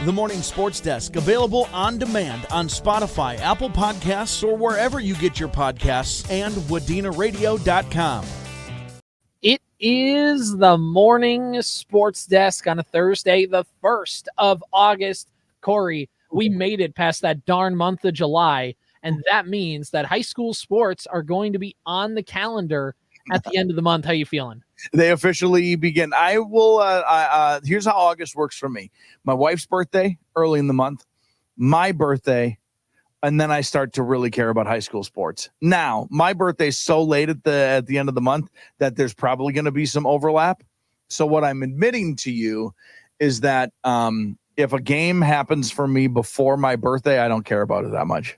The Morning Sports Desk, available on demand on Spotify, Apple Podcasts, or wherever you get your podcasts, and WadenaRadio.com. It is the Morning Sports Desk on a Thursday, the 1st of August. Corey, we made it past that darn month of July, and that means that high school sports are going to be on the calendar at the end of the month. How you feeling? They officially begin. I will. Here's how August works for me. My wife's birthday early in the month, my birthday, and then I start to really care about high school sports. Now, my birthday's so late at the end of the month that there's probably going to be some overlap. So what I'm admitting to you is that if a game happens for me before my birthday, I don't care about it that much.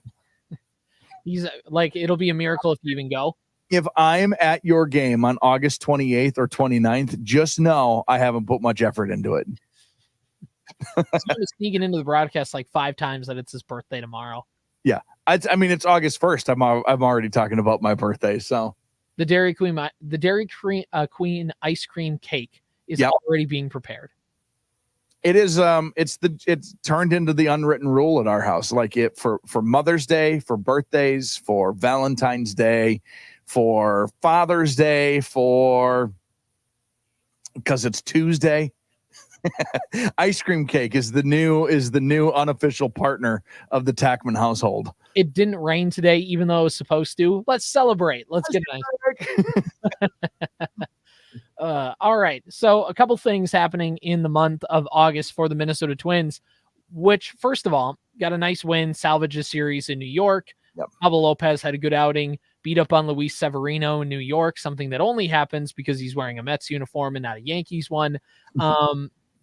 He's like, it'll be a miracle if you even go. If I'm at your game on August 28th or 29th, just know I haven't put much effort into it. He's sneaking into the broadcast like 5 times that it's his birthday tomorrow. Yeah. I mean, it's August 1st. I'm already talking about my birthday. So the Dairy Queen Queen ice cream cake is already being prepared. It is. It's turned into the unwritten rule at our house. Like it for Mother's Day, for birthdays, for Valentine's Day, for Father's Day, because it's Tuesday. Ice cream cake is the new unofficial partner of the Tackman household. It didn't rain today, even though it was supposed to. Let's celebrate. Let's get nice. All right. So a couple things happening in the month of August for the Minnesota Twins, which, first of all, got a nice win, salvage a series in New York. Yep. Pablo Lopez had a good outing, beat up on Luis Severino in New York, something that only happens because he's wearing a Mets uniform and not a Yankees one.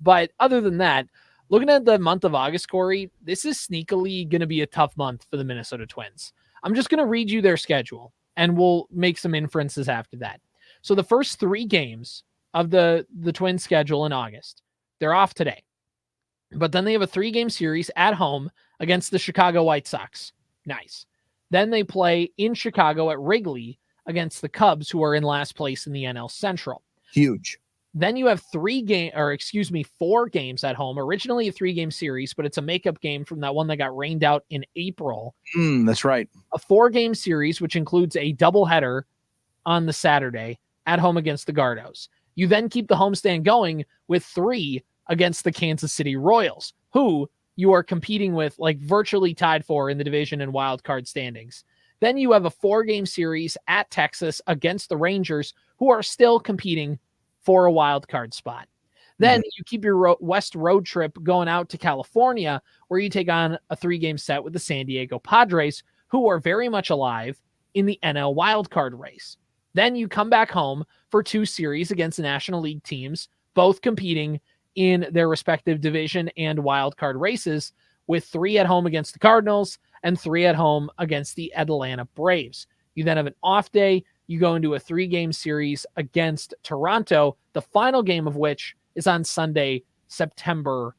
But other than that, looking at the month of August, Corey, this is sneakily going to be a tough month for the Minnesota Twins. I'm just going to read you their schedule, and we'll make some inferences after that. So the first 3 games of the Twins schedule in August, they're off today. But then they have a 3-game series at home against the Chicago White Sox. Nice. Then they play in Chicago at Wrigley against the Cubs, who are in last place in the NL Central. Huge. Then you have 4 games at home, originally a 3-game series, but it's a makeup game from that one that got rained out in April. That's right. A 4-game series, which includes a doubleheader on the Saturday at home against the Gardos. You then keep the homestand going with 3 against the Kansas City Royals, who you are competing with, like virtually tied for in the division and wild card standings. Then you have a 4-game series at Texas against the Rangers, who are still competing for a wild card spot. Then you keep your West road trip going out to California, where you take on a 3-game set with the San Diego Padres, who are very much alive in the NL wild card race. Then you come back home for 2 series against the National League teams, both competing in their respective division and wild card races, with 3 at home against the Cardinals and 3 at home against the Atlanta Braves. You then have an off day. You go into a 3-game series against Toronto, the final game of which is on Sunday, September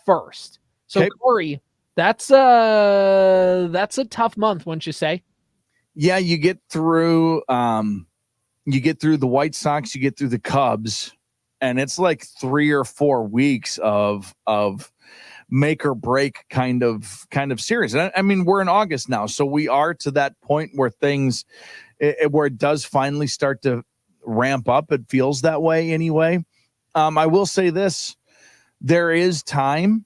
1st. So, okay. Corey, that's a tough month, wouldn't you say? Yeah, you get through the White Sox, you get through the Cubs, and it's like 3 or 4 weeks of make or break kind of series. I mean, we're in August now, so we are to that point where things where it does finally start to ramp up. It feels that way anyway. I will say this: there is time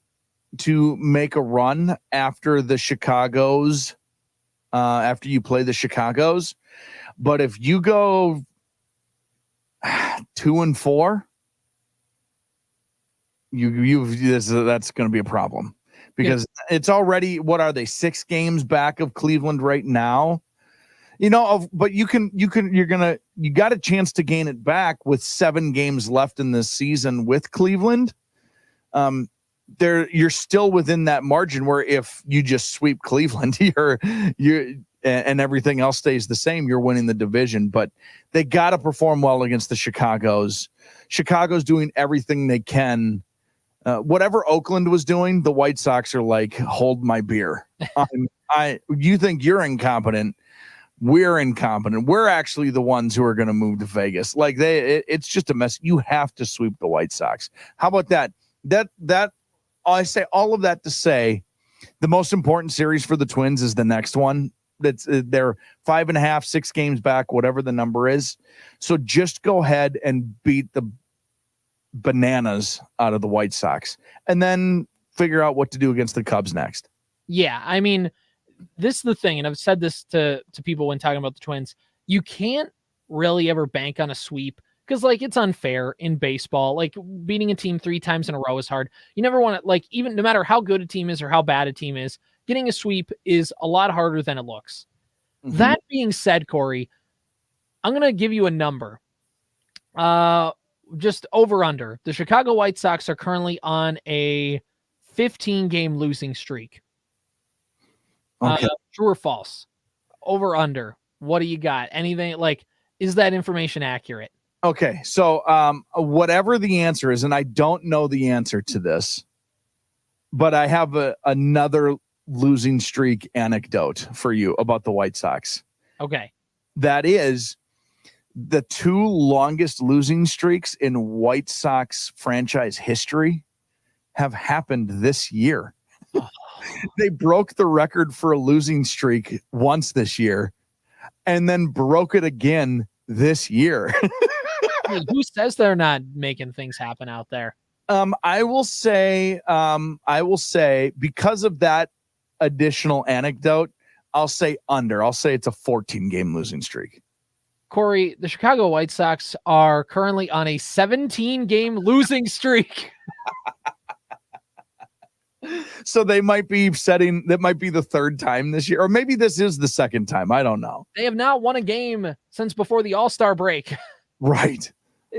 to make a run after the Chicagos, after you play the Chicagos. But if you go 2-4, that's going to be a problem, because it's already, what are they, 6 games back of Cleveland right now? But you got a chance to gain it back with 7 games left in this season with Cleveland. You're still within that margin where if you just sweep Cleveland, and everything else stays the same, you're winning the division. But they got to perform well against the Chicagos. Chicago's doing everything they can. Whatever Oakland was doing, the White Sox are like, hold my beer. You think you're incompetent? We're incompetent. We're actually the ones who are going to move to Vegas. Like it's just a mess. You have to sweep the White Sox. How about that? That I say all of that to say the most important series for the Twins is the next one. That's they're 5.5, 6 games back, whatever the number is. So just go ahead and beat the bananas out of the White Sox and then figure out what to do against the Cubs next. Yeah. I mean, this is the thing. And I've said this to people when talking about the Twins. You can't really ever bank on a sweep because like it's unfair in baseball. Like beating a team 3 times in a row is hard. You never want to, like, even no matter how good a team is or how bad a team is, getting a sweep is a lot harder than it looks. Mm-hmm. That being said, Corey, I'm going to give you a number. Just over under. The Chicago White Sox are currently on a 15-game losing streak. Okay. True or false? Over under. What do you got? Anything like, is that information accurate? Okay. So whatever the answer is, and I don't know the answer to this, but I have another losing streak anecdote for you about the White Sox. Okay. That is the 2 longest losing streaks in White Sox franchise history have happened this year. They broke the record for a losing streak once this year and then broke it again this year. Who says they're not making things happen out there? I will say because of that additional anecdote, I'll say under. I'll say it's a 14-game losing streak. Corey, the Chicago White Sox are currently on a 17-game losing streak. So they might be that might be the 3rd time this year, or maybe this is the 2nd time. I don't know. They have not won a game since before the All-Star break. Right.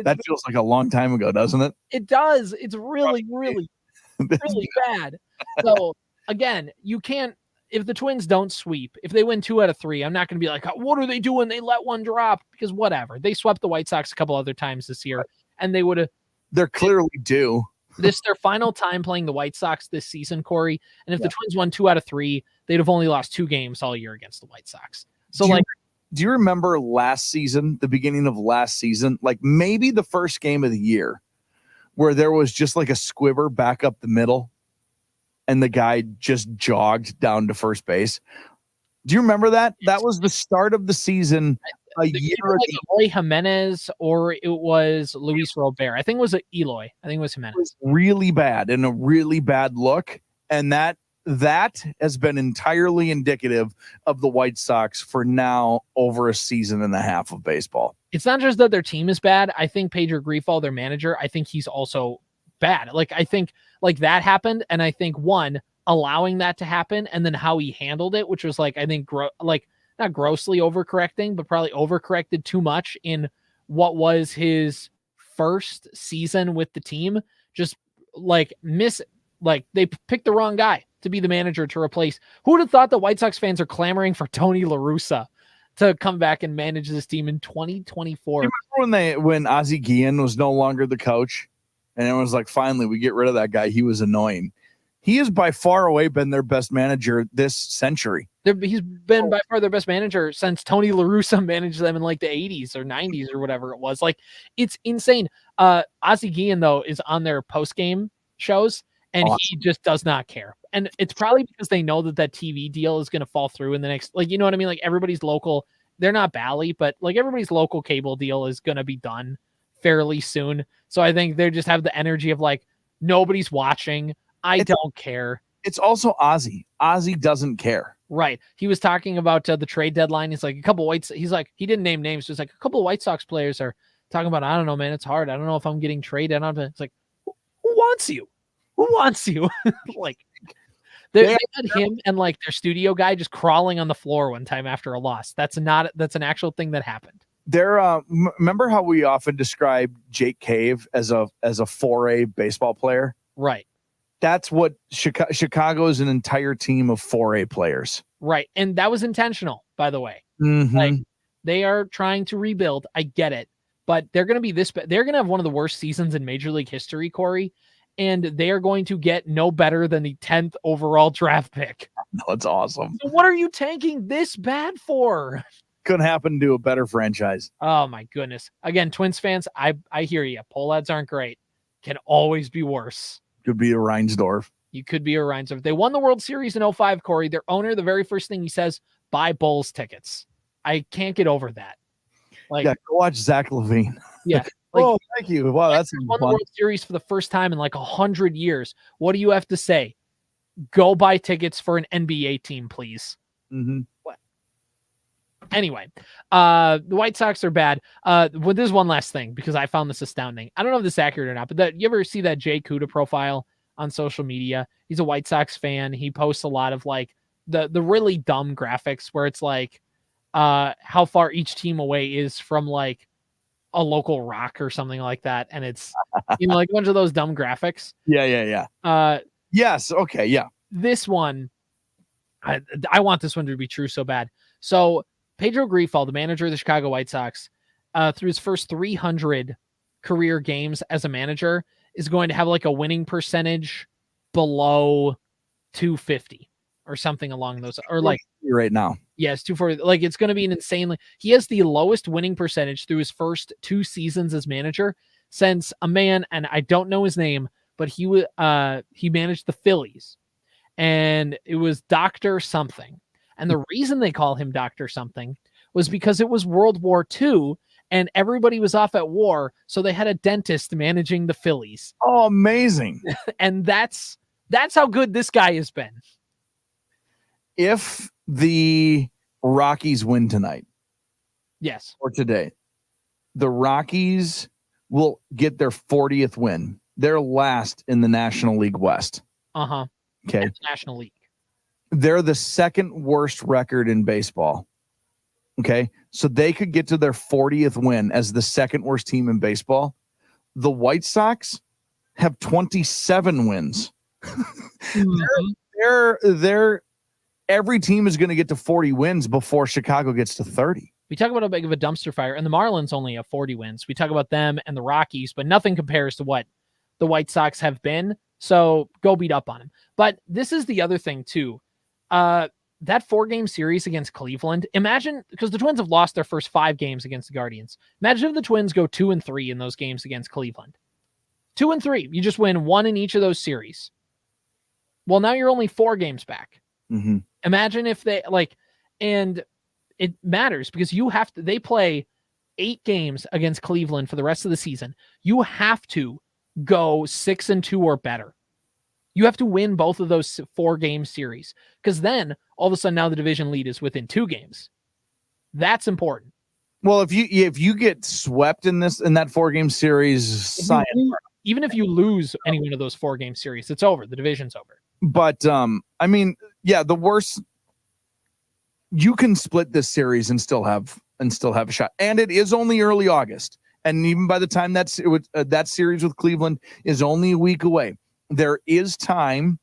That feels like a long time ago, doesn't it? It does. It's really, really, really bad. So again, you can't, if the Twins don't sweep, if they win 2 out of 3, I'm not going to be like, what are they doing? They let one drop, because whatever. They swept the White Sox a couple other times this year, and they would have. They're clearly due. This is their final time playing the White Sox this season, Corey. And if the Twins won 2 out of 3, they'd have only lost 2 games all year against the White Sox. So do you remember last season, the beginning of last season, like maybe the first game of the year where there was just like a squibber back up the middle and the guy just jogged down to first base? Do you remember that? That was the start of the season a year ago. Like Eloy Jimenez, or it was Luis Robert. I think it was Eloy. I think it was Jimenez. It was really bad and a really bad look. And that has been entirely indicative of the White Sox for now over a season and a half of baseball. It's not just that their team is bad. I think Pedro Grifol, their manager, I think he's also bad. Like, I think like that happened. And I think allowing that to happen and then how he handled it, which was like, I think not grossly overcorrecting, but probably overcorrected too much in what was his first season with the team. Just like they picked the wrong guy to be the manager to replace. Who would have thought the White Sox fans are clamoring for Tony La Russa to come back and manage this team in 2024? You remember when Ozzie Guillen was no longer the coach and it was like, finally we get rid of that guy. He was annoying. He has by far away been their best manager this century. He's been by far their best manager since Tony La Russa managed them in like the 80s or 90s or whatever it was. Like, it's insane. Ozzie Guillen, though, is on their post-game shows, and he just does not care. And it's probably because they know that TV deal is going to fall through in the next, like, you know what I mean? Like, everybody's local, they're not Bally, but like everybody's local cable deal is going to be done fairly soon. So I think they just have the energy of like, nobody's watching. I don't care. It's also Ozzy. Ozzy doesn't care. Right. He was talking about the trade deadline. He's like, he didn't name names. Just like a couple of White Sox players are talking about, I don't know, man, it's hard. I don't know if I'm getting traded. It's like, who wants you? Who wants you? Like, they had him and like their studio guy just crawling on the floor one time after a loss. That's an actual thing that happened. Remember how we often describe Jake Cave as a 4A baseball player? Right. That's what Chicago is, an entire team of 4A players. Right. And that was intentional, by the way. Mm-hmm. Like, they are trying to rebuild. I get it. But they're going to be they're going to have one of the worst seasons in Major League history, Corey. And they are going to get no better than the 10th overall draft pick. No, it's awesome. So what are you tanking this bad for? Couldn't happen to a better franchise. Oh, my goodness. Again, Twins fans, I hear you. Poll ads aren't great. Can always be worse. Could be a Reinsdorf. You could be a Reinsdorf. They won the World Series in 05, Corey. Their owner, the very first thing he says, buy Bulls tickets. I can't get over that. Like, go watch Zach Levine. Yeah. Thank you. Wow, that's won the World Series for the first time in like 100 years. What do you have to say? Go buy tickets for an NBA team, please. Mm-hmm. Anyway, the White Sox are bad. Well, there's one last thing because I found this astounding. I don't know if this is accurate or not, but you ever see that Jay Kuda profile on social media? He's a White Sox fan. He posts a lot of like the really dumb graphics where it's like how far each team away is from like a local rock or something like that, and it's like a bunch of those dumb graphics. Yeah. Yes. Okay. Yeah. This one, I want this one to be true so bad. So Pedro Grifol, the manager of the Chicago White Sox, through his first 300 career games as a manager, is going to have like a winning percentage below 250 or something along those, or like right now. Yes, 240. Like it's going to be an insanely. He has the lowest winning percentage through his first 2 seasons as manager since a man, and I don't know his name, but he managed the Phillies, and it was Dr. something. And the reason they call him Dr. something was because it was World War II and everybody was off at war, so they had a dentist managing the Phillies. Oh, amazing. And that's how good this guy has been. If the Rockies win tonight, yes, or today, the Rockies will get their 40th win. They're last in the National League West. Okay. National League. They're the second worst record in baseball. Okay. So they could get to their 40th win as the second worst team in baseball. The White Sox have 27 wins. They're every team is going to get to 40 wins before Chicago gets to 30. We talk about how big of a dumpster fire, and the Marlins only have 40 wins. We talk about them and the Rockies, but nothing compares to what the White Sox have been. So go beat up on them. But this is the other thing too. That 4-game series against Cleveland, imagine, because the Twins have lost their first 5 games against the Guardians. Imagine if the Twins go 2-3 in those games against Cleveland. 2-3. You just win 1 in each of those series. Well, now you're only 4 games back. Mm-hmm. Imagine if they and it matters because they play 8 games against Cleveland for the rest of the season. You have to go 6-2 or better. You have to win both of those 4-game series because then all of a sudden now the division lead is within 2 games. That's important. Well, if you get swept in that 4-game series, even if you lose any one of those 4-game series, it's over. The division's over. But I mean, yeah, the worst. You can split this series and still have a shot, and it is only early August, and even by the time that series with Cleveland is only a week away, there is time.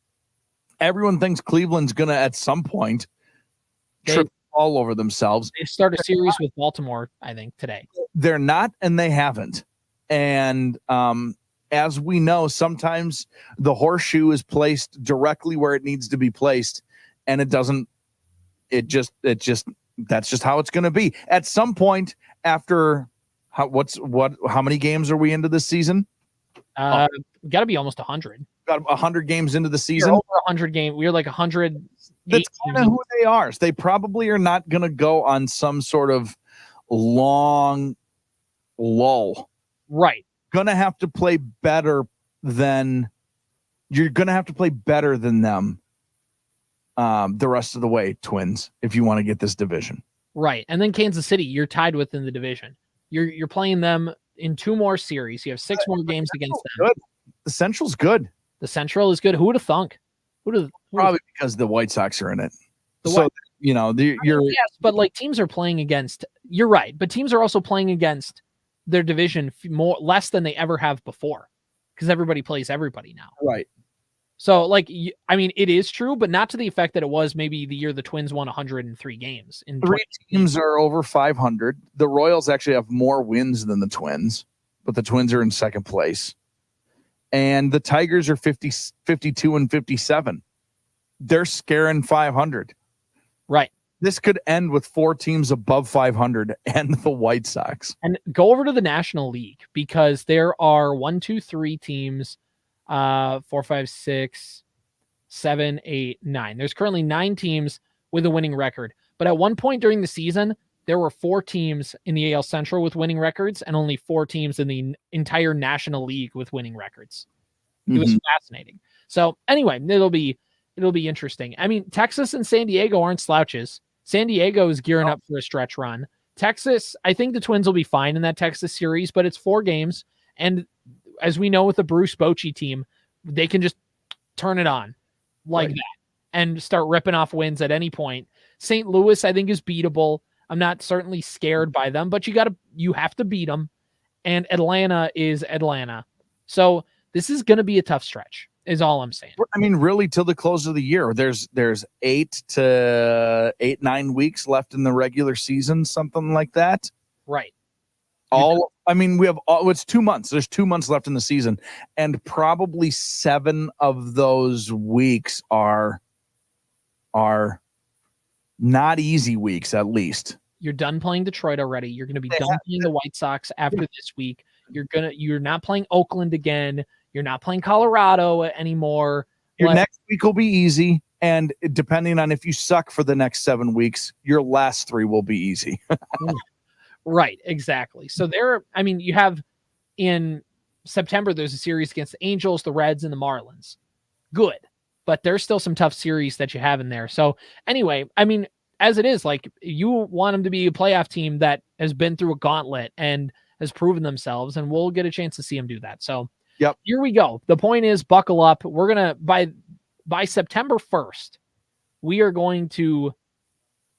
Everyone thinks Cleveland's gonna at some point trip all over themselves. They start a series with Baltimore, I think, today. They're not, and they haven't, and as we know, sometimes the horseshoe is placed directly where it needs to be placed, and it doesn't. That's just how it's going to be. At some point after how many games are we into this season? Got to be almost 100. Got 100 games into the season. We're over 100 games. We're like 100. That's kind of who they are. So they probably are not going to go on some sort of long lull. Right. Gonna have to play better than them the rest of the way, Twins, if you want to get this division. Right. And then Kansas City, you're tied with in the division. You're playing them in 2 more series. You have 6 more games against them. Good. The Central's good. The Central is good. Who would have thunk? Probably because the White Sox are in it. Yes, but like teams are playing against. You're right, but teams are also playing against their division less than they ever have before because everybody plays everybody now. Right. So, like, I mean, it is true, but not to the effect that it was maybe the year the Twins won 103 games. 3 teams are over 500. The Royals actually have more wins than the Twins, but the Twins are in second place. And the Tigers are 52 and 57. They're scaring 500. Right. This could end with 4 teams above 500 and the White Sox. And go over to the National League because there are 1, 2, 3 teams, 4, 5, 6, 7, 8, 9. There's currently 9 teams with a winning record. But at one point during the season, there were 4 teams in the AL Central with winning records and only 4 teams in the entire National League with winning records. It was fascinating. So anyway, it'll be interesting. I mean, Texas and San Diego aren't slouches. San Diego is gearing up for a stretch run. Texas, I think the Twins will be fine in that Texas series, but it's 4 games. And as we know with the Bruce Bochy team, they can just turn it on like that and start ripping off wins at any point. St. Louis, I think, is beatable. I'm not certainly scared by them, but you have to beat them. And Atlanta is Atlanta. So this is going to be a tough stretch, is all I'm saying. I mean, really, till the close of the year, there's 8 to 9 weeks left in the regular season, something like that. Right. It's 2 months. There's 2 months left in the season, and probably 7 of those weeks are not easy weeks, at least. You're done playing Detroit already. You're going to be done playing the White Sox after this week. You're not playing Oakland again. You're not playing Colorado anymore. Your next week will be easy, and depending on if you suck for the next 7 weeks, your last 3 will be easy. Right, exactly. So you have in September, there's a series against the Angels, the Reds, and the Marlins. Good. But there's still some tough series that you have in there. So anyway, I mean, as it is, like, you want them to be a playoff team that has been through a gauntlet and has proven themselves, and we'll get a chance to see them do that. So here we go. The point is, buckle up. We're going to, by September 1st, we are going to,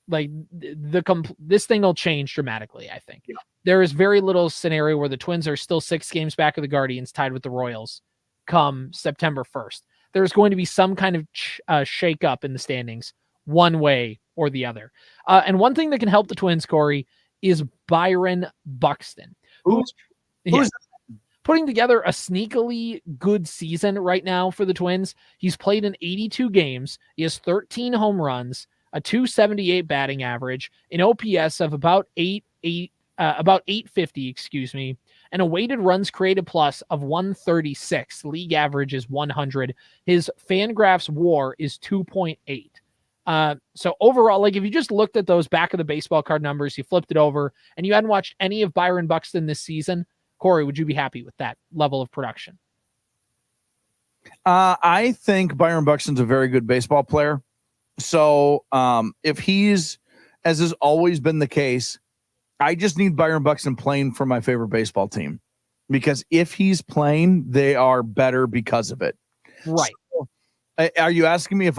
like, this thing will change dramatically, I think. There is very little scenario where the Twins are still 6 games back of the Guardians, tied with the Royals, come September 1st. There's going to be some kind of shake up in the standings, one way or the other. And one thing that can help the Twins, Corey, is Byron Buxton, who's putting together a sneakily good season right now for the Twins. He's played in 82 games. He has 13 home runs, a .278 batting average, an OPS of about 850, and a weighted runs created plus of 136. League average is 100. His Fangraphs WAR is 2.8. So overall, like, if you just looked at those back of the baseball card numbers, you flipped it over, and you hadn't watched any of Byron Buxton this season, Corey, would you be happy with that level of production? I think Byron Buxton's a very good baseball player. So if he's, as has always been the case, I just need Byron Buxton playing for my favorite baseball team, because if he's playing, they are better because of it. Right. So, are you asking me if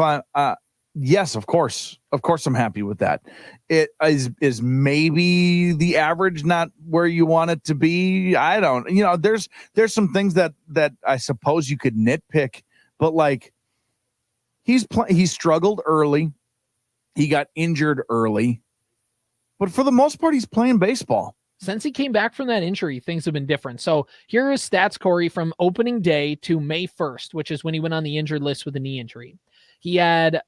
yes, of course. Of course I'm happy with that. It is maybe the average not where you want it to be. I don't, there's some things that I suppose you could nitpick, but like he struggled early. He got injured early. But for the most part, he's playing baseball. Since he came back from that injury, things have been different. So here are his stats, Corey, from opening day to May 1st, which is when he went on the injured list with a knee injury. He had,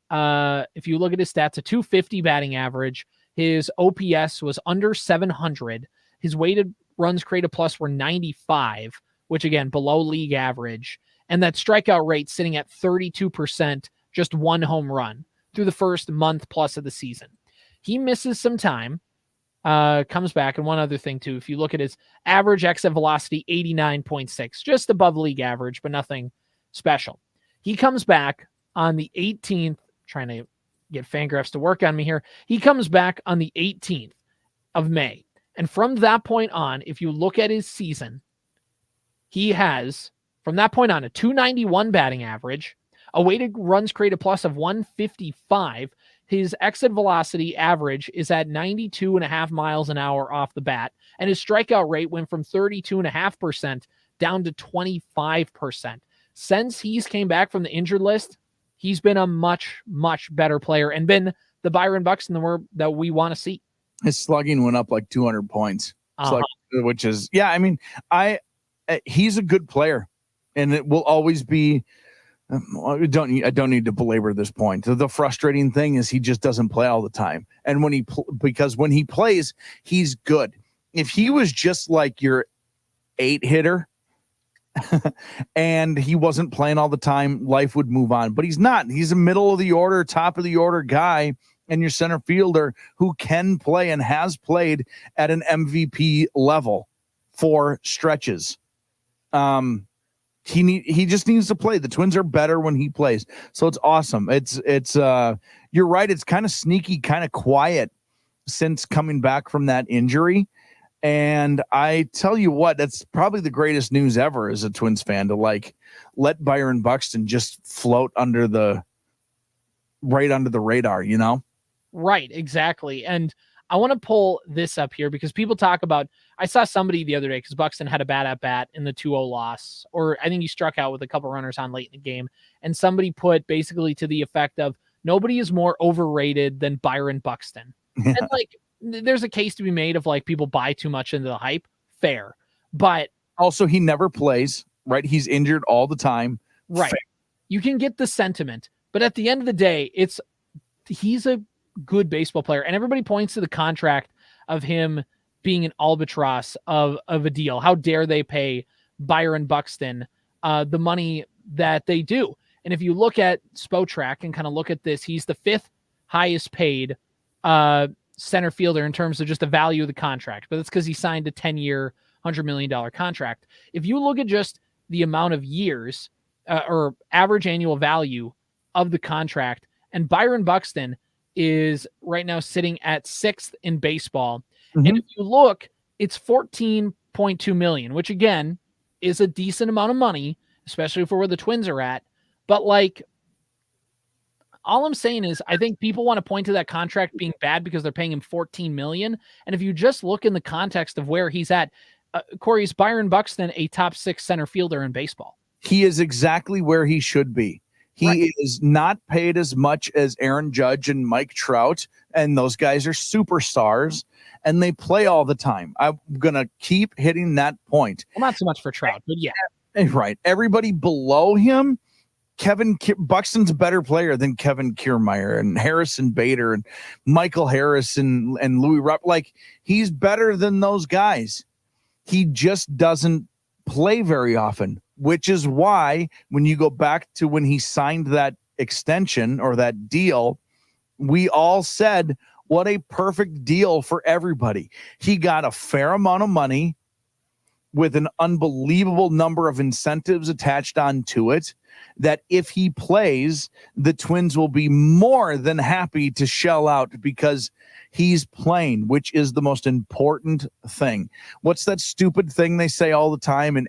if you look at his stats, a .250 batting average. His OPS was under 700. His weighted runs created plus were 95, which, again, below league average. And that strikeout rate sitting at 32%, just 1 home run through the first month plus of the season. He misses some time, comes back. And one other thing, too, if you look at his average exit velocity, 89.6, just above league average, but nothing special. He comes back on the 18th, trying to get Fangraphs to work on me here. He comes back on the 18th of May. And from that point on, if you look at his season, he has, from that point on, a .291 batting average, a weighted runs created plus of 155. His exit velocity average is at 92.5 miles an hour off the bat, and his strikeout rate went from 32.5% down to 25%. Since he's came back from the injured list, he's been a much, much better player and been the Byron Buxton that we want to see. His slugging went up like 200 points, which is, he's a good player, and it will always be. I don't need to belabor this point. The frustrating thing is he just doesn't play all the time. And because when he plays, he's good. If he was just like your 8 hitter, and he wasn't playing all the time, life would move on. But he's not. He's a middle of the order, top of the order guy, and your center fielder who can play and has played at an MVP level for stretches. He just needs to play. The Twins are better when he plays. So it's awesome. It's you're right. It's kind of sneaky, kind of quiet since coming back from that injury. And I tell you what, that's probably the greatest news ever as a Twins fan, to like let Byron Buxton just float under the radar, you know? Right, exactly. And I want to pull this up here because people talk about, I saw somebody the other day because Buxton had a bad at bat in the 2-0 loss, or I think he struck out with a couple runners on late in the game. And somebody put basically to the effect of, nobody is more overrated than Byron Buxton. And like, there's a case to be made of like people buy too much into the hype. Fair. But also he never plays, right? He's injured all the time. Right. Fair. You can get the sentiment, but at the end of the day, he's a good baseball player. And everybody points to the contract of him being an albatross of a deal. How dare they pay Byron Buxton the money that they do? And if you look at Spotrac and kind of look at this, he's the 5th highest paid center fielder in terms of just the value of the contract, but that's because he signed a 10-year, $100 million contract. If you look at just the amount of years or average annual value of the contract, and Byron Buxton is right now sitting at 6th in baseball. Mm-hmm. And if you look, it's $14.2 million, which again is a decent amount of money, especially for where the Twins are at. But like, all I'm saying is I think people want to point to that contract being bad because they're paying him $14 million. And if you just look in the context of where he's at, Corey, is Byron Buxton a top 6 center fielder in baseball? He is exactly where he should be. He is not paid as much as Aaron Judge and Mike Trout, and those guys are superstars, and they play all the time. I'm going to keep hitting that point. Well, not so much for Trout, but yeah. Right. Everybody below him, Buxton's a better player than Kevin Kiermaier and Harrison Bader and Michael Harris and Louis Rupp. Like, he's better than those guys. He just doesn't play very often, which is why when you go back to when he signed that extension or that deal, we all said, what a perfect deal for everybody. He got a fair amount of money with an unbelievable number of incentives attached onto it, that if he plays, the Twins will be more than happy to shell out because he's playing, which is the most important thing. What's that stupid thing they say all the time in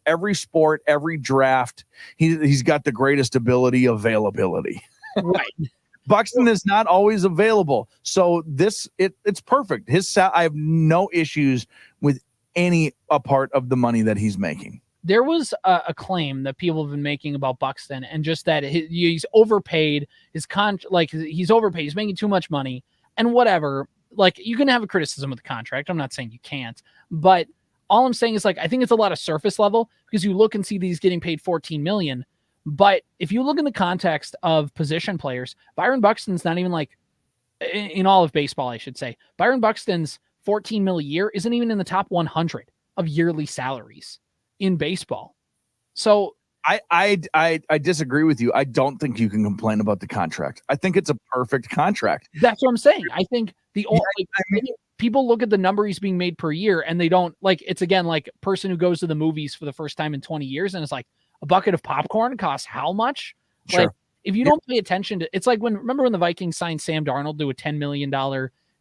every sport, every draft? He's got the greatest availability. Right. Buxton is not always available. So it's perfect. I have no issues with any part of the money that he's making. There was a claim that people have been making about Buxton, and just that he's overpaid. He's overpaid. He's making too much money, and whatever. Like, you can have a criticism of the contract. I'm not saying you can't, but all I'm saying is, like, I think it's a lot of surface level because you look and see that he's getting paid $14 million. But if you look in the context of position players, Byron Buxton's not even like in all of baseball, I should say. Byron Buxton's $14 million a year isn't even in the top 100 of yearly salaries in baseball. So I disagree with you. I don't think you can complain about the contract. I think it's a perfect contract. That's what I'm saying. I think people look at the number he's being made per year and they don't, like, it's again like a person who goes to the movies for the first time in 20 years and it's like, a bucket of popcorn costs how much? Sure. Like, if you don't pay attention to, it's like remember when the Vikings signed Sam Darnold to a $10 million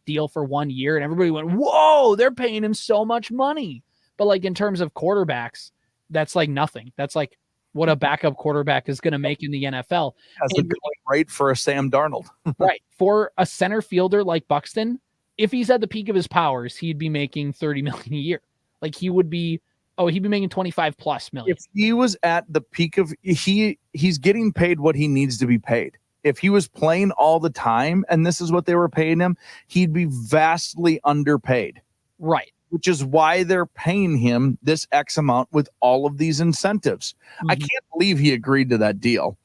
deal for 1 year and everybody went, whoa, they're paying him so much money. But like, in terms of quarterbacks, that's like nothing. That's like what a backup quarterback is going to make in the NFL. That's a good rate for a Sam Darnold. Right. For a center fielder like Buxton, if he's at the peak of his powers, he'd be making $30 million a year. Like, he'd be making 25 plus million. If he was at the peak of he's getting paid what he needs to be paid. If he was playing all the time and this is what they were paying him, he'd be vastly underpaid. Right. Which is why they're paying him this X amount with all of these incentives. Mm-hmm. I can't believe he agreed to that deal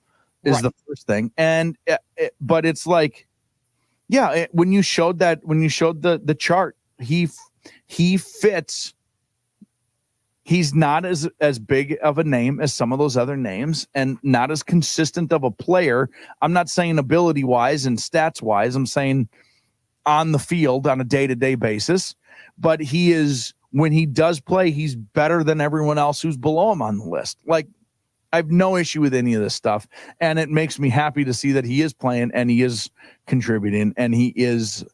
is the first thing. And but it's like, yeah, when you showed the chart, he fits He's not as big of a name as some of those other names, and not as consistent of a player. I'm not saying ability wise and stats wise. I'm saying on the field on a day-to-day basis. But he is, when he does play, he's better than everyone else who's below him on the list. Like, I have no issue with any of this stuff, and it makes me happy to see that he is playing and he is contributing and he is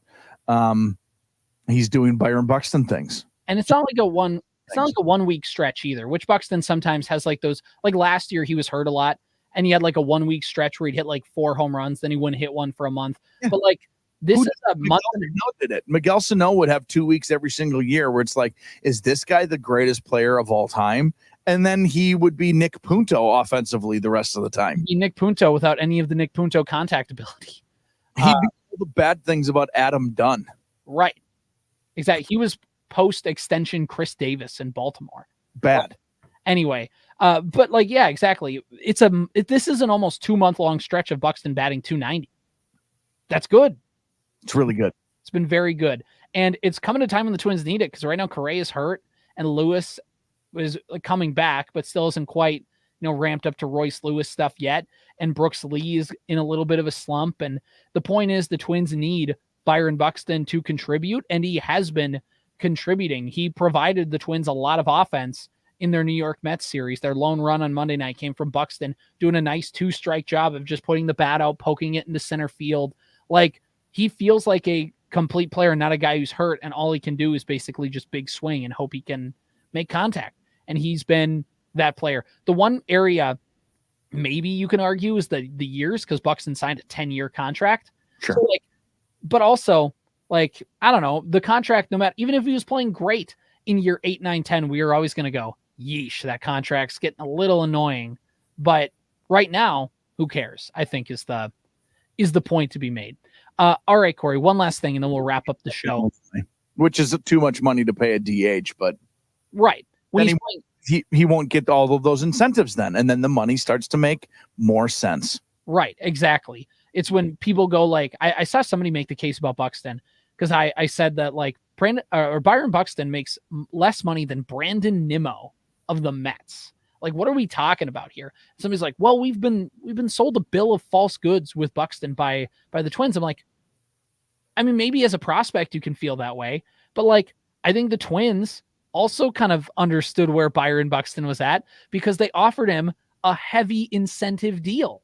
he's doing Byron Buxton things. And it's not like a 1 week stretch either, which Buxton sometimes has like those, like last year he was hurt a lot and he had like a 1 week stretch where he'd hit like 4 home runs, then he wouldn't hit one for a month. Yeah. But like this is a month. Did it. Miguel Sano would have 2 weeks every single year where it's like, is this guy the greatest player of all time? And then he would be Nick Punto offensively the rest of the time. Nick Punto without any of the Nick Punto contact ability. He'd be all the bad things about Adam Dunn. Right. Exactly. He was post-extension Chris Davis in Baltimore. Bad. Anyway, but like, yeah, exactly. This is an almost 2 month long stretch of Buxton batting .290. That's good. It's really good. It's been very good. And it's coming to time when the Twins need it, because right now Correa is hurt and Lewis is coming back, but still isn't quite, ramped up to Royce Lewis stuff yet. And Brooks Lee is in a little bit of a slump. And the point is the Twins need Byron Buxton to contribute, and he has been contributing. He provided the Twins a lot of offense in their New York Mets series. Their lone run on Monday night came from Buxton doing a nice 2-strike job of just putting the bat out, poking it into center field. Like, he feels like a complete player, not a guy who's hurt, and all he can do is basically just big swing and hope he can make contact. And he's been that player. The one area maybe you can argue is the years, because Buxton signed a 10-year contract. Sure. So but also, I don't know, the contract, no matter, even if he was playing great in year 8, 9, 10, we are always going to go, yeesh, that contract's getting a little annoying. But right now, who cares? I think is the point to be made. All right, Corey, one last thing, and then we'll wrap up the show. Which is too much money to pay a DH, but right. When he won't get all of those incentives then, and then the money starts to make more sense. Right, exactly. It's when people go like, I saw somebody make the case about Buxton, because I said that Byron Buxton makes less money than Brandon Nimmo of the Mets. Like, what are we talking about here? Somebody's like, well, we've been sold a bill of false goods with Buxton by the Twins. I'm like, I mean, maybe as a prospect you can feel that way, but I think the Twins also kind of understood where Byron Buxton was at, because they offered him a heavy incentive deal.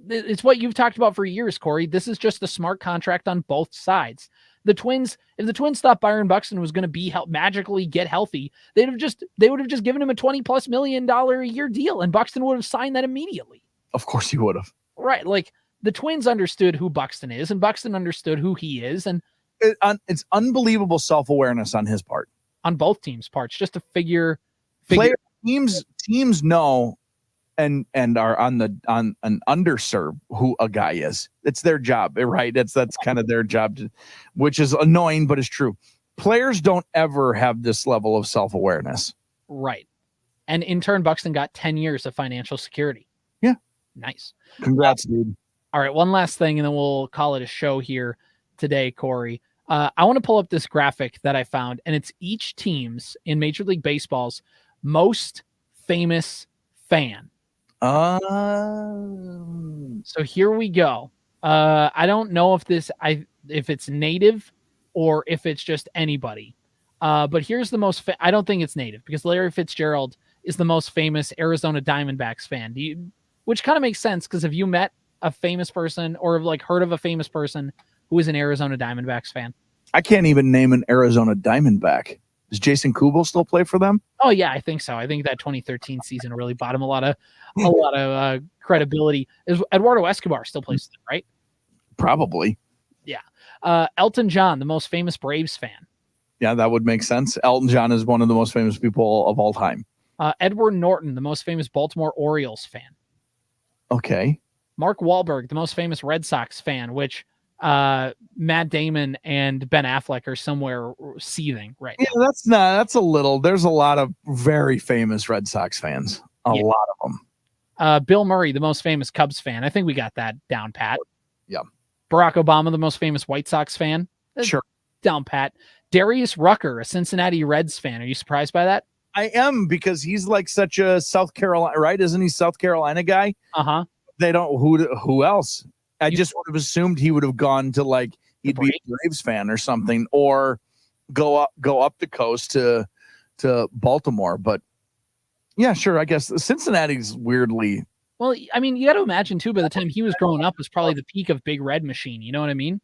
It's what you've talked about for years, Corey. This is just a smart contract on both sides. If the Twins thought Byron Buxton was going to magically get healthy, they would have just given him a $20+ million a year deal, and Buxton would have signed that immediately. Of course he would have. Right. The Twins understood who Buxton is, and Buxton understood who he is. And it's unbelievable self-awareness on his part. On both teams' parts, just to figure teams know and are on an underserved who a guy is. It's their job, right? That's kind of their job, which is annoying, but it's true. Players don't ever have this level of self-awareness. Right. And in turn, Buxton got 10 years of financial security. Yeah. Nice. Congrats, dude. All right. One last thing, and then we'll call it a show here today, Corey. I want to pull up this graphic that I found, and it's each team's in Major League Baseball's most famous fan. So here we go. I don't know if it's native or if it's just anybody. But here's the most. I don't think it's native, because Larry Fitzgerald is the most famous Arizona Diamondbacks fan. Which kind of makes sense, because have you met a famous person or heard of a famous person who is an Arizona Diamondbacks fan? I can't even name an Arizona Diamondback. Does Jason Kubel still play for them? Oh yeah, I think so. I think that 2013 season really bought him a lot of credibility. Eduardo Escobar still plays for them, right? Probably. Yeah. Elton John, the most famous Braves fan. Yeah, that would make sense. Elton John is one of the most famous people of all time. Edward Norton, the most famous Baltimore Orioles fan. Okay. Mark Wahlberg, the most famous Red Sox fan, which Matt Damon and Ben Affleck are somewhere seething right now. Yeah, that's a little. There's a lot of very famous Red Sox fans. A lot of them. Bill Murray, the most famous Cubs fan. I think we got that down pat. Yeah. Barack Obama, the most famous White Sox fan. Sure. Down pat. Darius Rucker, a Cincinnati Reds fan. Are you surprised by that? I am, because he's like such a South Carolina, right? Isn't he South Carolina guy? Uh-huh. They don't, who else? I just would have assumed he would have gone to like, he'd be a Braves fan or something, or go up the coast to Baltimore. But yeah, sure. I guess Cincinnati's weirdly. Well, I mean, you got to imagine too, by the time he was growing up was probably the peak of Big Red Machine. You know what I mean?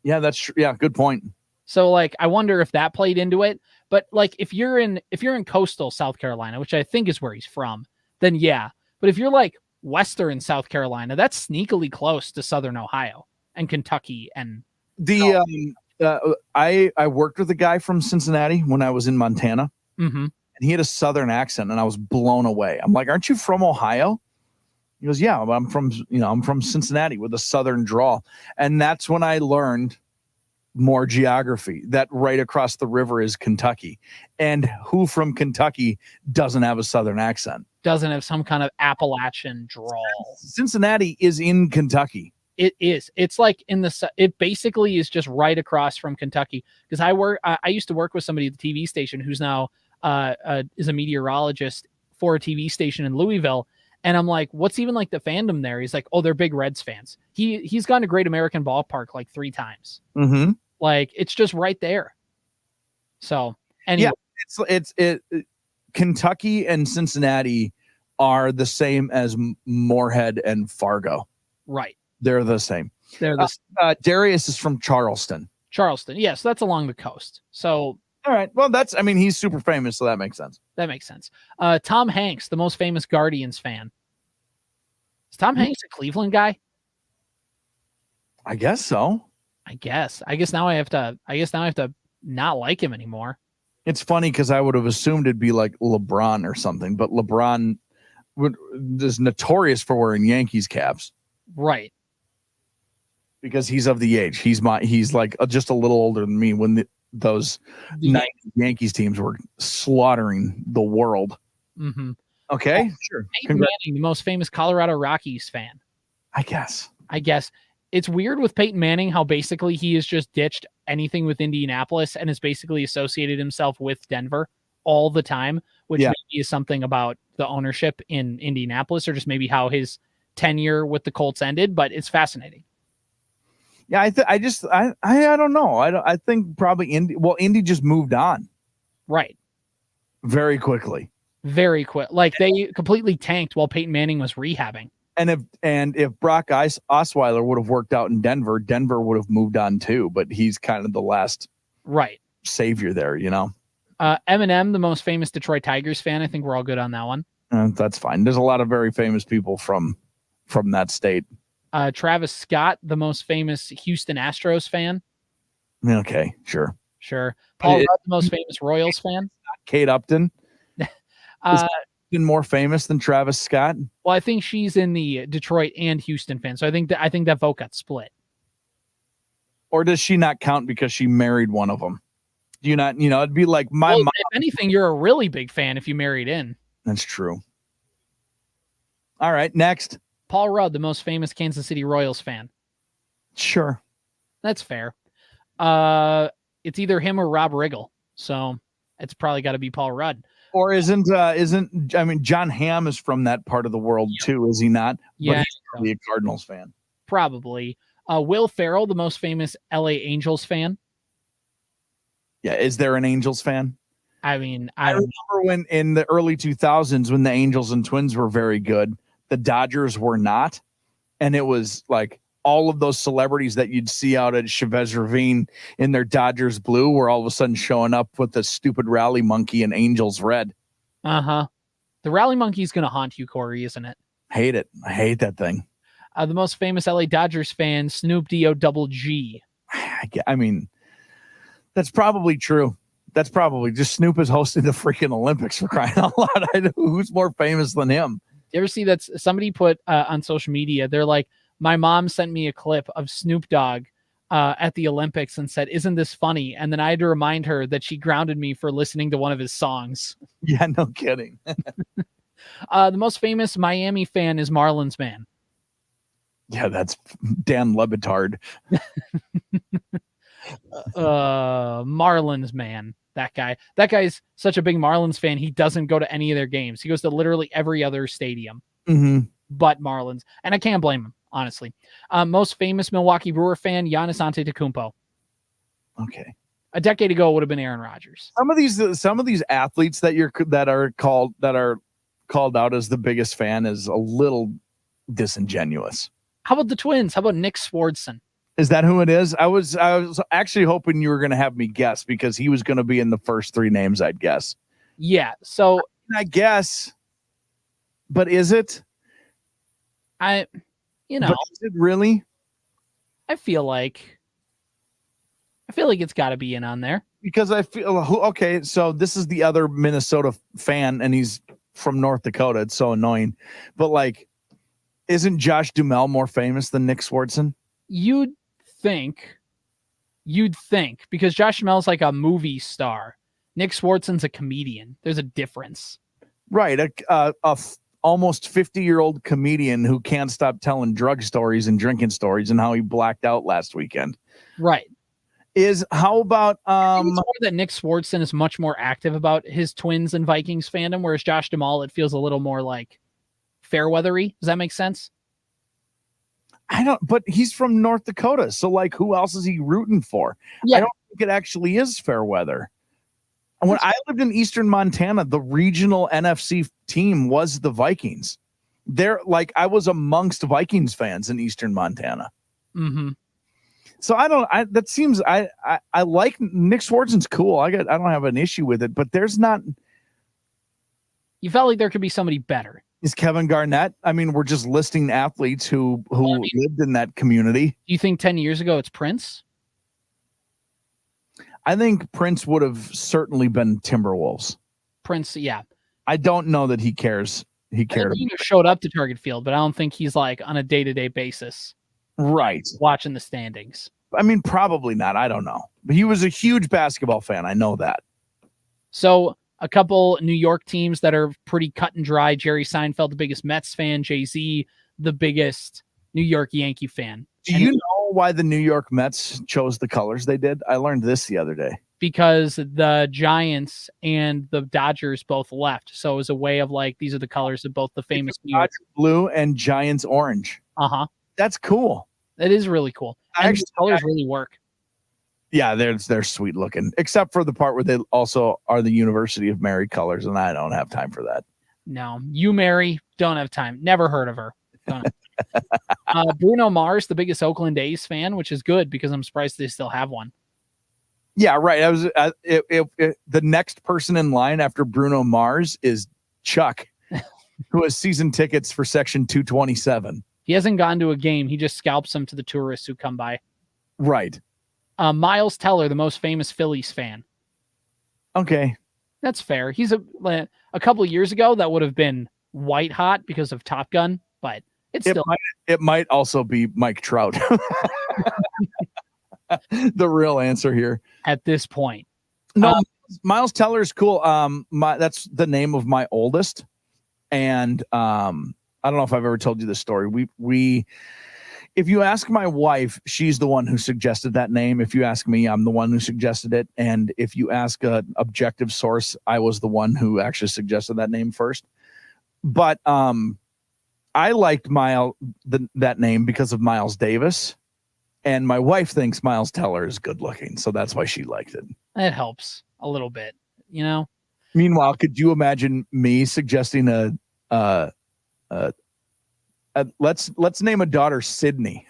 Yeah, that's true. Yeah, good point. So like, I wonder if that played into it. But like, if you're in coastal South Carolina, which I think is where he's from, then yeah. But if you're like Western South Carolina, that's sneakily close to Southern Ohio and Kentucky. And I worked with a guy from Cincinnati when I was in Montana, and he had a Southern accent, and I was blown away. I'm like, "Aren't you from Ohio?" He goes, "Yeah, I'm from Cincinnati with a Southern drawl." And that's when I learned more geography, that right across the river is Kentucky, and who from Kentucky doesn't have a Southern accent, doesn't have some kind of Appalachian drawl. Cincinnati is in Kentucky. It is. It's like it basically is just right across from Kentucky. Because I used to work with somebody at the TV station who's now is a meteorologist for a TV station in Louisville. And I'm like, what's even like the fandom there? He's like, oh, they're big Reds fans. He's gone to Great American Ballpark like 3 times. Mm-hmm. Like, it's just right there. So anyway. Yeah, it's Kentucky and Cincinnati are the same as Moorhead and Fargo. Right. They're the same. Darius is from Charleston. Charleston. Yes, that's along the coast. So all right. Well, he's super famous, so that makes sense. That makes sense. Tom Hanks, the most famous Guardians fan. Is Tom Hanks a Cleveland guy? I guess so. I guess now I have to not like him anymore. It's funny because I would have assumed it'd be like LeBron or something, but LeBron is notorious for wearing Yankees caps. Right. Because he's of the age. He's like just a little older than me when those 90 Yankees teams were slaughtering the world. Mm-hmm. Okay, sure. Peyton Manning, the most famous Colorado Rockies fan. I guess. It's weird with Peyton Manning how basically he has just ditched anything with Indianapolis and has basically associated himself with Denver all the time, which maybe is something about the ownership in Indianapolis, or just maybe how his tenure with the Colts ended, but it's fascinating. Yeah, I don't know. I think probably Indy just moved on. Right. Very quickly. Very quick. Like they completely tanked while Peyton Manning was rehabbing. And if Brock Osweiler would have worked out in Denver, Denver would have moved on too, but he's kind of the last savior there, you know. Eminem, the most famous Detroit Tigers fan. I think we're all good on that one. That's fine. There's a lot of very famous people from that state. Travis Scott, the most famous Houston Astros fan. Okay, sure. Paul Rudd, the most famous Royals fan. Kate Upton. Is Upton more famous than Travis Scott? Well, I think she's in the Detroit and Houston fan, so I think that vote got split. Or does she not count because she married one of them? Do you not? It'd be like my mom. If anything, you're a really big fan if you married in. That's true. All right, next. Paul Rudd, the most famous Kansas City Royals fan. Sure. That's fair. It's either him or Rob Riggle. So it's probably got to be Paul Rudd. Or isn't John Hamm is from that part of the world too, is he not? Yeah. But he's probably a Cardinals fan. Probably. Will Ferrell, the most famous LA Angels fan. Yeah. Is there an Angels fan? I mean, I remember when in the early 2000s, when the Angels and Twins were very good, the Dodgers were not. And it was like all of those celebrities that you'd see out at Chavez Ravine in their Dodgers blue were all of a sudden showing up with the stupid rally monkey and Angels red. Uh-huh. The rally monkey is going to haunt you, Corey, isn't it? Hate it. I hate that thing. The most famous LA Dodgers fan, Snoop D-O-double-G. I mean, that's probably true. That's probably just Snoop is hosting the freaking Olympics, for crying out loud. Who's more famous than him? You ever see that somebody put on social media? They're like, my mom sent me a clip of Snoop Dogg at the Olympics and said, "Isn't this funny?" And then I had to remind her that she grounded me for listening to one of his songs. Yeah, no kidding. The most famous Miami fan is Marlins man. Yeah, that's Dan Le Batard. Marlins man. That guy. That guy's such a big Marlins fan. He doesn't go to any of their games. He goes to literally every other stadium but Marlins. And I can't blame him, honestly. Most famous Milwaukee Brewer fan, Giannis Antetokounmpo. Okay. A decade ago, it would have been Aaron Rodgers. Some of these athletes that are called out as the biggest fan is a little disingenuous. How about the Twins? How about Nick Swardson? Is that who it is? I was actually hoping you were going to have me guess because he was going to be in the first three names I'd guess. Yeah. So I guess, but is it? But is it really? I feel like it's got to be in on there because I feel okay. So this is the other Minnesota fan, and he's from North Dakota. It's so annoying, but like, isn't Josh Duhamel more famous than Nick Swardson? You'd think because Josh Duhamel's like a movie star. Nick Swardson's a comedian. There's a difference, right? A almost 50-year-old comedian who can't stop telling drug stories and drinking stories and how he blacked out last weekend. Right. How about it's more that Nick Swardson is much more active about his Twins and Vikings fandom, whereas Josh Duhamel, it feels a little more like fair-weathery. Does that make sense? But he's from North Dakota. So like, who else is he rooting for? Yeah. I don't think it actually is fair weather. And when I lived in Eastern Montana, the regional NFC team was the Vikings. I was amongst Vikings fans in Eastern Montana. Mm-hmm. So I like Nick Swardson's cool. I don't have an issue with it, but there's not. You felt like there could be somebody better. Is Kevin Garnett? I mean, we're just listing athletes who lived in that community. Do you think 10 years ago it's Prince? I think Prince would have certainly been Timberwolves. Prince, yeah. I don't know that he cares. He cared. He showed up to Target Field, but I don't think he's like on a day-to-day basis. Right. Watching the standings. I mean, probably not. I don't know. But he was a huge basketball fan. I know that. So a couple New York teams that are pretty cut and dry. Jerry Seinfeld, the biggest Mets fan. Jay-Z, the biggest New York Yankee fan. Do you know why the New York Mets chose the colors they did? I learned this the other day. Because the Giants and the Dodgers both left. So it was a way of like, these are the colors of both the famous New York. Blue and Giants orange. Uh-huh. That's cool. That is really cool. And the colors really work. Yeah, they're sweet looking, except for the part where they also are the University of Mary colors, and I don't have time for that. No, you Mary, don't have time. Never heard of her. Bruno Mars, the biggest Oakland A's fan, which is good because I'm surprised they still have one. Yeah, right. The next person in line after Bruno Mars is Chuck, who has season tickets for Section 227. He hasn't gone to a game. He just scalps them to the tourists who come by. Right. Miles Teller, the most famous Phillies fan. Okay. That's fair. He's a couple of years ago, that would have been white hot because of Top Gun, but it might also be Mike Trout. The real answer here. At this point. No, Miles Teller is cool. That's the name of my oldest. And I don't know if I've ever told you this story. If you ask my wife, she's the one who suggested that name. If you ask me, I'm the one who suggested it. And if you ask an objective source, I was the one who actually suggested that name first. But I liked that name because of Miles Davis. And my wife thinks Miles Teller is good looking. So that's why she liked it. It helps a little bit, you know? Meanwhile, could you imagine me suggesting let's name a daughter Sydney?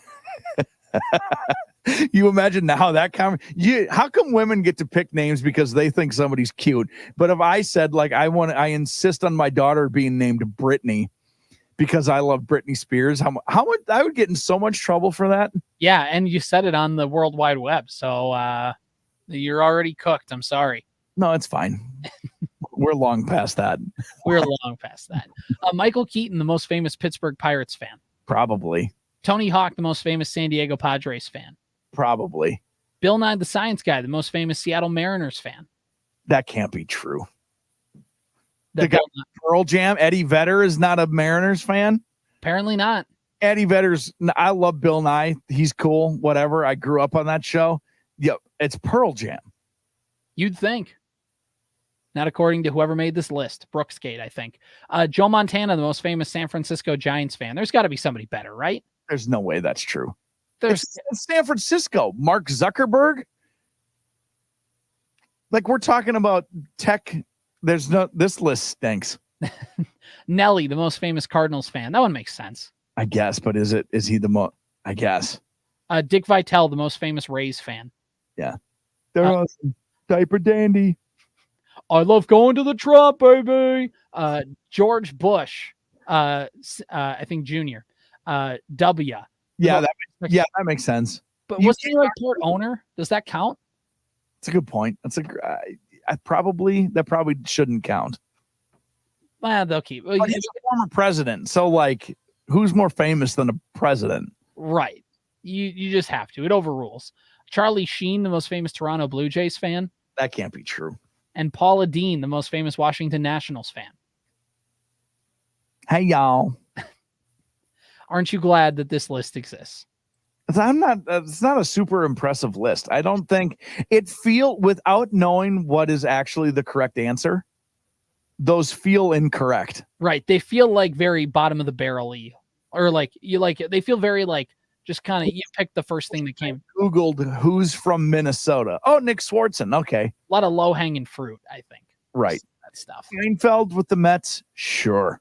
You imagine now that how come women get to pick names because they think somebody's cute? But if I said like I insist on my daughter being named Brittany because I love Britney Spears, how would I would get in so much trouble for that? Yeah, and you said it on the World Wide Web, so you're already cooked. I'm sorry. No, it's fine. We're long past that. We're long past that. Michael Keaton, the most famous Pittsburgh Pirates fan. Probably. Tony Hawk, the most famous San Diego Padres fan. Probably. Bill Nye the Science Guy, the most famous Seattle Mariners fan. That can't be true. The guy Pearl Jam, Eddie Vedder, is not a Mariners fan? Apparently not. Eddie Vedder's, I love Bill Nye. He's cool, whatever. I grew up on that show. Yep, it's Pearl Jam. You'd think. Not according to whoever made this list. Brooksgate, I think. Joe Montana, the most famous San Francisco Giants fan. There's got to be somebody better, right? There's no way that's true. It's San Francisco. Mark Zuckerberg. Like, we're talking about tech. This list stinks. Nelly, the most famous Cardinals fan. That one makes sense. I guess, but is he the most? I guess. Dick Vitale, the most famous Rays fan. Yeah. They're awesome. Diaper dandy. I love going to the Trump, baby. George Bush, I think Jr. W. Yeah, that makes sense. But was he like part owner? Does that count? That's a good point. That probably shouldn't count. Well, they'll keep. But he's a former president, so like, who's more famous than a president? Right. You just have to. It overrules. Charlie Sheen, the most famous Toronto Blue Jays fan. That can't be true. And Paula Dean, the most famous Washington Nationals fan. Hey, y'all. Aren't you glad that this list exists? It's not a super impressive list. I don't think without knowing what is actually the correct answer, those feel incorrect. Right. They feel like very bottom of the barrel-y. Or they feel very like, just kind of, you picked the first thing that came. Googled who's from Minnesota. Oh, Nick Swartzen. Okay. A lot of low-hanging fruit, I think. Right. That stuff. Seinfeld with the Mets. Sure.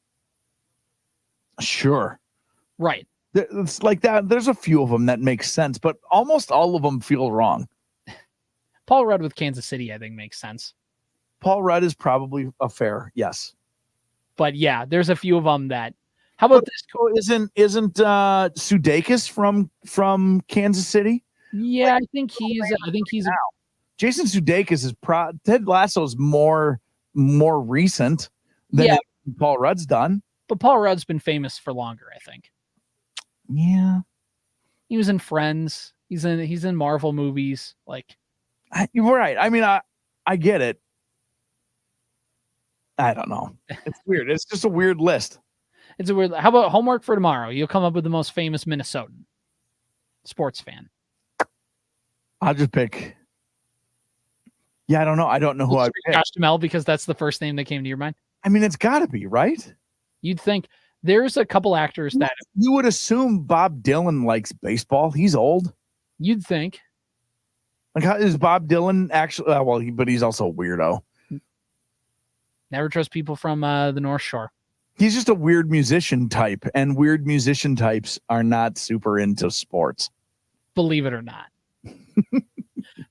Right. It's like that. There's a few of them that make sense, but almost all of them feel wrong. Paul Rudd with Kansas City, I think, makes sense. Paul Rudd is probably a fair yes. But yeah, there's a few of them that. How about this? Isn't Sudeikis from Kansas City? Yeah, I think he's. Jason Sudeikis is Ted Lasso's more recent than Paul Rudd's done. But Paul Rudd's been famous for longer, I think. Yeah, he was in Friends. He's in Marvel movies. Like, you're right. I mean, I get it. I don't know. It's weird. It's just a weird list. It's a weird. How about homework for tomorrow? You'll come up with the most famous Minnesotan sports fan. I'll just pick. Yeah, I don't know. I don't know who I pick. Josh Duhamel, because that's the first name that came to your mind. I mean, it's got to be, right? You'd think there's a couple actors that you would assume Bob Dylan likes baseball. He's old. You'd think. Like, how is Bob Dylan actually? But he's also a weirdo. Never trust people from the North Shore. He's just a weird musician type, and weird musician types are not super into sports. Believe it or not.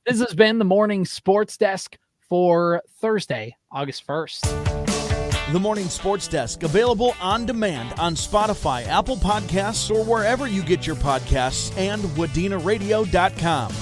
This has been the Morning Sports Desk for Thursday, August 1st. The Morning Sports Desk, available on demand on Spotify, Apple Podcasts, or wherever you get your podcasts, and WadenaRadio.com.